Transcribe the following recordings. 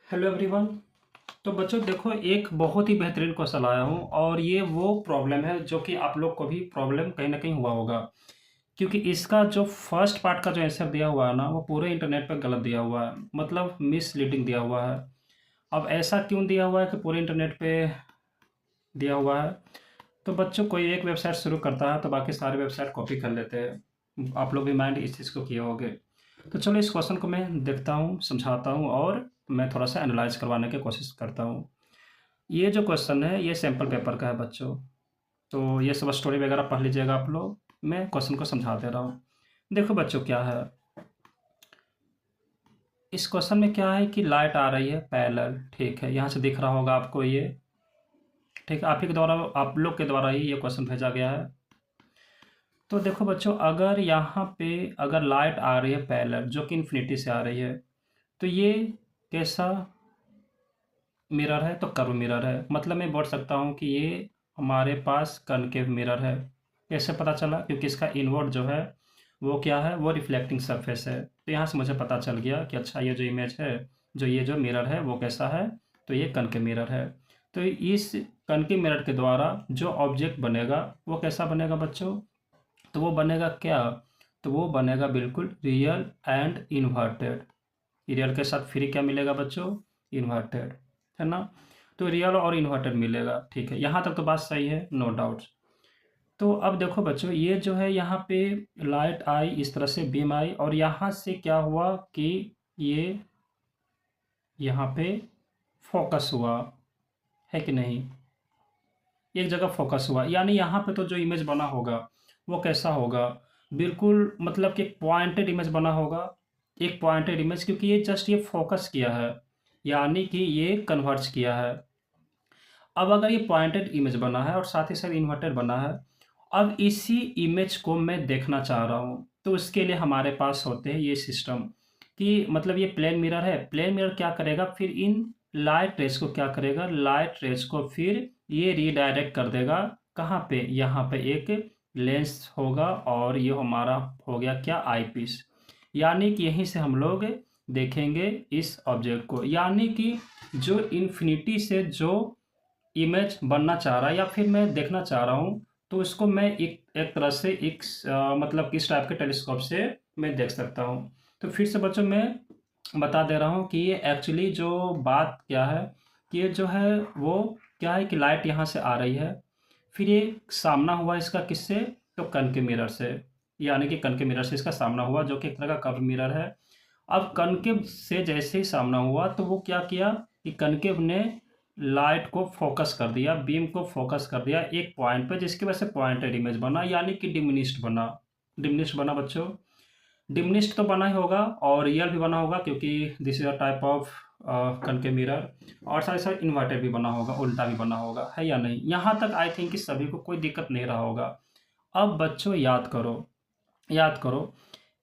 Hello everyone. तो बच्चों देखो, एक बहुत ही बेहतरीन क्वेश्चन लाया हूँ और ये वो प्रॉब्लम है जो कि आप लोग को भी प्रॉब्लम कहीं ना कहीं हुआ होगा, क्योंकि इसका जो फर्स्ट पार्ट का जो आंसर दिया हुआ है ना, वो पूरे इंटरनेट पर गलत दिया हुआ है, मतलब मिसलीडिंग दिया हुआ है। अब ऐसा क्यों दिया हुआ है कि पूरे इंटरनेट पे दिया हुआ है? तो बच्चों, कोई एक वेबसाइट शुरू करता है तो बाकी सारे वेबसाइट कॉपी कर लेते हैं। आप लोग भी माइंड इस चीज़ को किए होंगे। तो चलो, इस क्वेश्चन को मैं देखता हूँ, समझाता हूँ और मैं थोड़ा सा एनालाइज करवाने की कोशिश करता हूँ। ये जो क्वेश्चन है ये सैम्पल पेपर का है बच्चों। तो ये सब स्टोरी वगैरह पढ़ लीजिएगा आप लोग, मैं क्वेश्चन को समझा दे रहा हूँ। देखो बच्चों, क्या है इस क्वेश्चन में, क्या है कि लाइट आ रही है पैरेलल, ठीक है, यहाँ से दिख रहा होगा आपको ये। ठीक है, आप ही के द्वारा, आप लोग के द्वारा ही ये क्वेश्चन भेजा गया है। तो देखो बच्चों, अगर यहाँ पे अगर लाइट आ रही है पैरेलल जो कि इन्फिनिटी से आ रही है, तो ये कैसा मिरर है? तो कर्व मिरर है। मतलब मैं बोल सकता हूँ कि ये हमारे पास कनकेव मिरर है। कैसे पता चला? क्योंकि इसका इनवर्ट जो है वो क्या है, वो रिफ्लेक्टिंग सरफेस है। तो यहाँ से मुझे पता चल गया कि अच्छा, ये जो इमेज है, जो ये जो मिरर है वो कैसा है, तो ये कनकेव मिरर है। तो इस कनकेव मिरर के द्वारा जो ऑब्जेक्ट बनेगा वो कैसा बनेगा बच्चों? तो वो बनेगा क्या? तो वो बनेगा बिल्कुल रियल एंड इन्वर्टेड। रियल के साथ फ्री क्या मिलेगा बच्चों? इन्वर्टेड, है ना? तो रियल और इन्वर्टेड मिलेगा। ठीक है, यहाँ तक तो बात सही है, नो डाउट्स। तो अब देखो बच्चों, ये जो है यहाँ पे लाइट आई, इस तरह से बीम आई और यहाँ से क्या हुआ कि ये यहाँ पे फोकस हुआ, है कि नहीं? एक जगह फोकस हुआ, यानी यहाँ पे तो जो इमेज बना होगा वो कैसा होगा? बिल्कुल, मतलब कि पॉइंटेड इमेज बना होगा। एक पॉइंटेड इमेज, क्योंकि ये जस्ट ये फोकस किया है, यानी कि ये कन्वर्ज किया है। अब अगर ये पॉइंटेड इमेज बना है और साथ ही साथ इन्वर्टेड बना है, अब इसी इमेज को मैं देखना चाह रहा हूँ, तो उसके लिए हमारे पास होते हैं ये सिस्टम कि मतलब ये प्लेन मिरर है। प्लेन मिरर क्या करेगा फिर? इन लाइट रेस को क्या करेगा? लाइट रेस को फिर ये रीडायरेक्ट कर देगा। कहाँ पे? यहाँ पे एक लेंस होगा और ये हमारा हो गया क्या? आई पीस। यानी कि यहीं से हम लोग देखेंगे इस ऑब्जेक्ट को, यानी कि जो इन्फिनिटी से जो इमेज बनना चाह रहा है या फिर मैं देखना चाह रहा हूँ, तो इसको मैं एक एक तरह से एक मतलब किस टाइप के टेलीस्कोप से मैं देख सकता हूँ। तो फिर से बच्चों, मैं बता दे रहा हूँ कि ये एक्चुअली जो बात क्या है, कि ये जो है वो क्या है कि लाइट यहाँ से आ रही है, फिर ये सामना हुआ इसका किससे? तो कनकेव मिरर से। यानी कि कनकेव मिरर से इसका सामना हुआ, जो कि एक तरह का कर्व मिरर है। अब कनकेव से जैसे ही सामना हुआ तो वो क्या किया कि कनकेव ने लाइट को फोकस कर दिया, बीम को फोकस कर दिया एक पॉइंट पे, जिसकी वजह से पॉइंटेड इमेज बना, यानी कि डिमिनिश्ड बना। डिमिनिश्ड बना बच्चों। डिमिनिश्ड तो बना ही होगा और रियल भी बना होगा, क्योंकि this is a type of concave mirror. और साथ ही साथ इन्वर्टेड भी बना होगा, उल्टा भी बना होगा, है या नहीं? यहाँ तक आई थिंक कि सभी को कोई दिक्कत नहीं रहा होगा। अब बच्चों याद करो, याद करो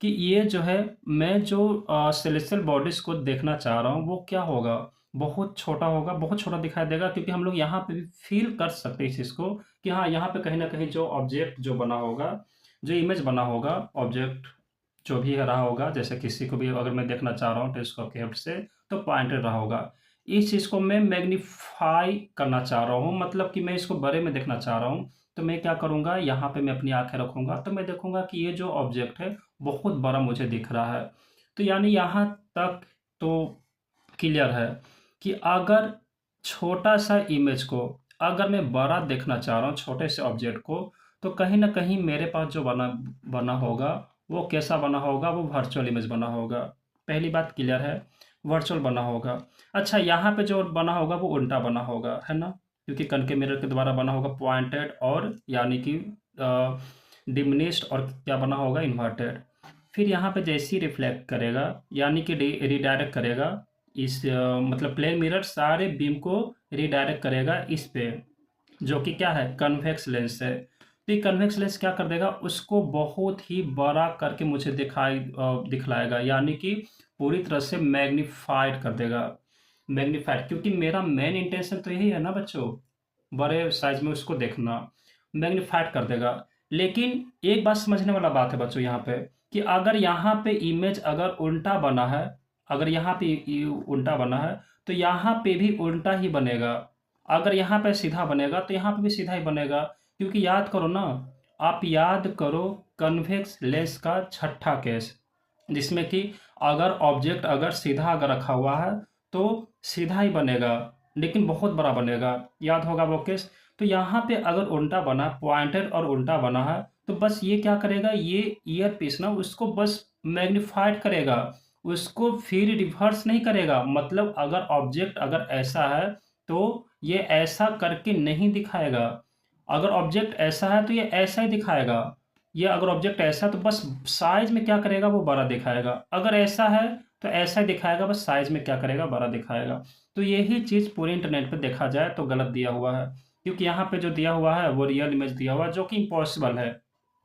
कि ये जो है, मैं जो सेलेस्टियल बॉडीज को देखना चाह रहा हूँ वो क्या होगा? बहुत छोटा होगा, बहुत छोटा दिखाई देगा, क्योंकि हम लोग यहाँ पे भी फील कर सकते हैं इस चीज़ को कि हाँ, यहाँ पे कहीं ना कहीं जो ऑब्जेक्ट जो बना होगा, जो इमेज बना होगा, ऑब्जेक्ट जो भी रहा होगा, जैसे किसी को भी अगर मैं देखना चाह रहा हूँ टेलीस्कोप की हेल्प से, तो पॉइंटेड रहा होगा। इस चीज़ को मैं मैग्नीफाई करना चाह रहा हूँ, मतलब कि मैं इसको बड़े में देखना चाह रहा हूँ। तो मैं क्या करूँगा, यहाँ पे मैं अपनी आंखें रखूँगा तो मैं देखूँगा कि ये जो ऑब्जेक्ट है बहुत बड़ा मुझे दिख रहा है। तो यानी यहाँ तक तो क्लियर है कि अगर छोटा सा इमेज को अगर मैं बड़ा देखना चाह रहा हूँ, छोटे से ऑब्जेक्ट को, तो कहीं ना कहीं मेरे पास जो बना बना होगा वो कैसा बना होगा? वो वर्चुअल इमेज बना होगा। पहली बात क्लियर है, वर्चुअल बना होगा। अच्छा, यहाँ पे जो बना होगा वो उल्टा बना होगा, है ना? क्योंकि कनकेव मिरर के द्वारा बना होगा पॉइंटेड, और यानी कि डिमिनिश्ड, और क्या बना होगा? इन्वर्टेड। फिर यहाँ पे जैसे ही रिफ्लेक्ट करेगा, यानी कि रिडायरेक्ट करेगा इस मतलब प्लेन मिरर सारे बीम को रिडायरेक्ट करेगा इस पे, जो कि क्या है? कन्वेक्स लेंस है। तो ये कन्वेक्स लेंस क्या कर देगा? उसको बहुत ही बड़ा करके मुझे दिखलाएगा, यानी कि पूरी तरह से मैग्नीफाइड कर देगा। मैग्नीफाइड, क्योंकि मेरा मेन इंटेंशन तो यही है ना बच्चों, बड़े साइज में उसको देखना। मैग्नीफाइड कर देगा। लेकिन एक बात समझने वाला बात है बच्चों यहाँ पे, कि अगर यहाँ पे इमेज अगर उल्टा बना है, अगर यहाँ पे ये उल्टा बना है तो यहाँ पे भी उल्टा ही बनेगा। अगर यहाँ पे सीधा बनेगा तो यहाँ पे भी सीधा ही बनेगा, क्योंकि याद करो ना, आप याद करो कन्वेक्स लेंस का छठा केस, जिसमें कि अगर ऑब्जेक्ट अगर सीधा अगर रखा हुआ है तो सीधा ही बनेगा, लेकिन बहुत बड़ा बनेगा। याद होगा वो केस। तो यहाँ पे अगर उल्टा बना, पॉइंटेड और उल्टा बना है, तो बस ये क्या करेगा, ये ईयर पीस ना उसको बस मैग्नीफाइड करेगा, उसको फिर रिवर्स नहीं करेगा। मतलब अगर ऑब्जेक्ट अगर ऐसा है तो ये ऐसा करके नहीं दिखाएगा, अगर ऑब्जेक्ट ऐसा है तो ये ऐसा ही दिखाएगा। ये अगर ऑब्जेक्ट ऐसा तो बस साइज में क्या करेगा, वो बड़ा दिखाएगा। अगर ऐसा है तो ऐसा ही दिखाएगा, बस साइज में क्या करेगा, बड़ा दिखाएगा। तो यही चीज़ पूरे इंटरनेट पे देखा जाए तो गलत दिया हुआ है, क्योंकि यहाँ पे जो दिया हुआ है वो रियल इमेज दिया हुआ है, जो कि इम्पॉसिबल है।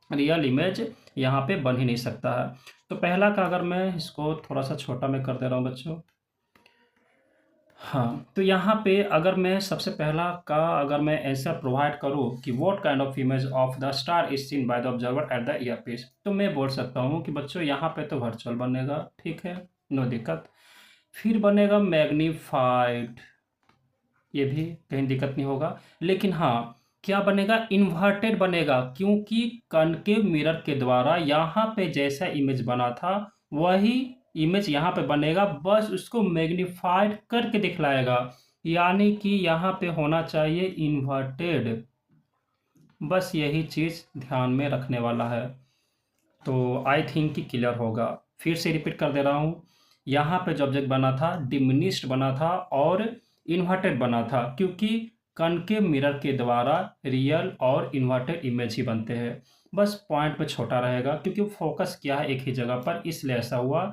रियल इमेज यहाँ पे बन ही नहीं सकता है। तो पहला का अगर मैं इसको थोड़ा सा छोटा में कर दे रहा हूँ बच्चों, हाँ, तो यहाँ पे अगर मैं सबसे पहला का अगर मैं आंसर प्रोवाइड करूँ कि what kind of image of the star is seen by the observer at the ear piece, तो मैं बोल सकता हूँ कि बच्चों यहाँ पे तो वर्चुअल बनेगा, ठीक है, नो दिक्कत। फिर बनेगा मैग्नीफाइड, ये भी कहीं दिक्कत नहीं होगा। लेकिन हाँ, क्या बनेगा, इन्वर्टेड बनेगा, क्योंकि कनकेव मिरर के द्वारा यहाँ पे जैसा इमेज बना था वही इमेज यहाँ पे बनेगा, बस उसको मैग्नीफाइड करके दिखलाएगा। यानी कि यहाँ पे होना चाहिए इन्वर्टेड। बस यही चीज़ ध्यान में रखने वाला है। तो आई थिंक कि क्लियर होगा। फिर से रिपीट कर दे रहा हूँ, यहाँ पे जो ऑब्जेक्ट बना था डिमिनिश्ड बना था और इन्वर्टेड बना था, क्योंकि कनकेव मिरर के द्वारा रियल और इन्वर्टेड इमेज ही बनते हैं। बस पॉइंट पे छोटा रहेगा, क्योंकि फोकस किया है एक ही जगह पर, इसलिए ऐसा हुआ।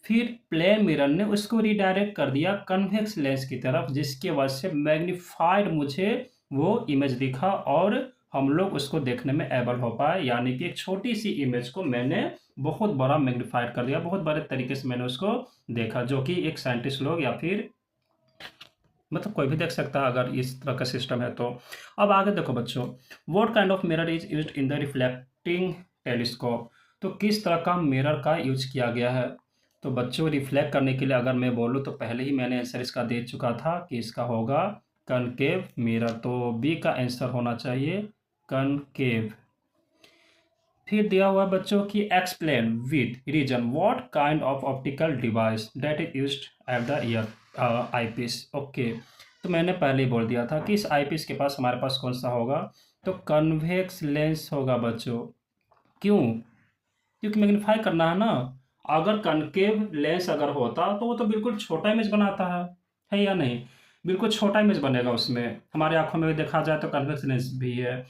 फिर प्लेन मिरर ने उसको रिडायरेक्ट कर दिया कन्वेक्स लेंस की तरफ, जिसकी वजह से मैग्नीफाइड मुझे वो इमेज दिखा और हम लोग उसको देखने में एबल हो पाए। यानी कि एक छोटी सी इमेज को मैंने बहुत बड़ा मैग्नीफाइड कर दिया, बहुत बड़े तरीके से मैंने उसको देखा, जो कि एक साइंटिस्ट लोग या फिर मतलब कोई भी देख सकता है अगर इस तरह का सिस्टम है तो। अब आगे देखो बच्चों, what kind of mirror is used in the reflecting telescope, तो किस तरह का मिरर का यूज किया गया है। तो बच्चों रिफ्लेक्ट करने के लिए अगर मैं बोलूँ तो पहले ही मैंने आंसर इसका दे चुका था कि इसका होगा कनकेव मिरर, तो बी का आंसर होना चाहिए कनकेव। फिर दिया हुआ है बच्चों की explain with reason what kind of optical device that is used at the ear eyepiece. Okay, तो मैंने पहले ही बोल दिया था कि इस आईपीस के पास हमारे पास कौन सा होगा, तो कन्वेक्स लेंस होगा बच्चों। क्यों, क्योंकि मैग्नीफाई करना है ना। अगर कनकेव लेंस अगर होता तो वो तो बिल्कुल छोटा इमेज बनाता है या नहीं, बिल्कुल छोटा इमेज बनेगा उसमें। हमारे आंखों में भी देखा जाए तो कन्वेक्स लेंस भी है,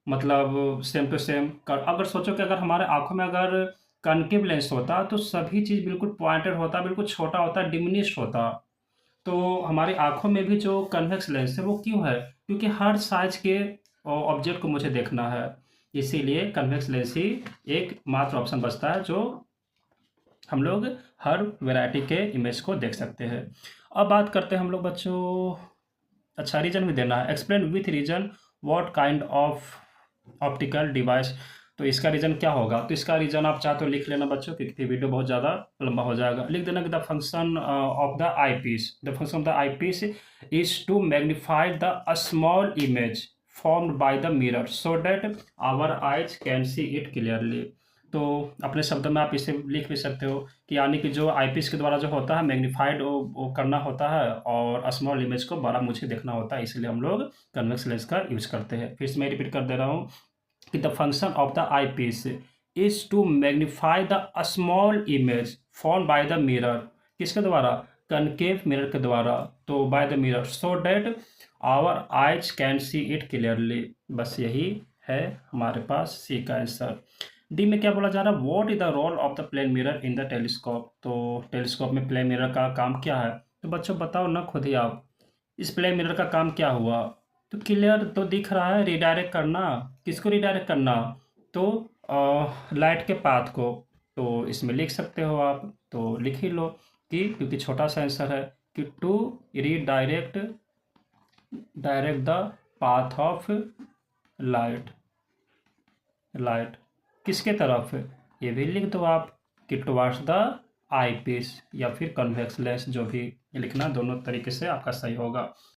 मतलब सेम टू सेम कर। अगर सोचो कि अगर हमारे आंखों में अगर कनकेव लेंस होता तो सभी चीज़ बिल्कुल पॉइंटेड होता, बिल्कुल छोटा होता, डिमिनिश्ड होता। तो हमारी आंखों में भी जो कन्वेक्स लेंस है वो क्यों है, क्योंकि हर साइज के ऑब्जेक्ट को मुझे देखना है, इसीलिए कन्वेक्स लेंस ही एक मात्र ऑप्शन बचता है जो हम लोग हर वैरायटी के इमेज को देख सकते हैं। अब बात करते हैं हम लोग बच्चों, अच्छा रीजन भी देना है, explain with reason what kind of optical device, तो इसका रीजन क्या होगा। तो इसका रीजन आप चाहे तो लिख लेना बच्चों, क्योंकि वीडियो बहुत ज़्यादा लंबा हो जाएगा। लिख देना कि the function of the eye piece, the function of the eye piece is to magnify the small image formed by the mirror so that our eyes can see it clearly. तो अपने शब्दों में आप इसे लिख भी सकते हो कि यानी कि जो आईपीस के द्वारा जो होता है मैग्नीफाइड वो करना होता है और स्मॉल इमेज को बड़ा मुझे देखना होता है, इसलिए हम लोग कन्वेक्स लेंस का यूज करते हैं। फिर से मैं रिपीट कर दे रहा हूँ कि the function of the eye piece is to magnify the small image form by the mirror, किसके द्वारा, कनकेव मिरर के द्वारा, तो by the mirror so that our eyes can see it clearly. बस यही है हमारे पास सी का आंसर। डी में क्या बोला जा रहा है, what is the role of the plane mirror in the telescope, तो टेलीस्कोप में प्लेन मिरर का काम क्या है। तो बच्चों बताओ ना खुद ही आप, इस प्लेन मिरर का काम क्या हुआ। तो क्लियर तो दिख रहा है, रिडायरेक्ट करना, किसको रिडायरेक्ट करना, तो लाइट के पाथ को। तो इसमें लिख सकते हो आप, तो लिख ही लो कि क्योंकि छोटा सा आंसर है कि to redirect direct the path of light, light किसके तरफ, ये भी लिख दो आप कि टुवार्ड्स द आई पीस या फिर कन्वेक्स लेंस, जो भी लिखना, दोनों तरीके से आपका सही होगा।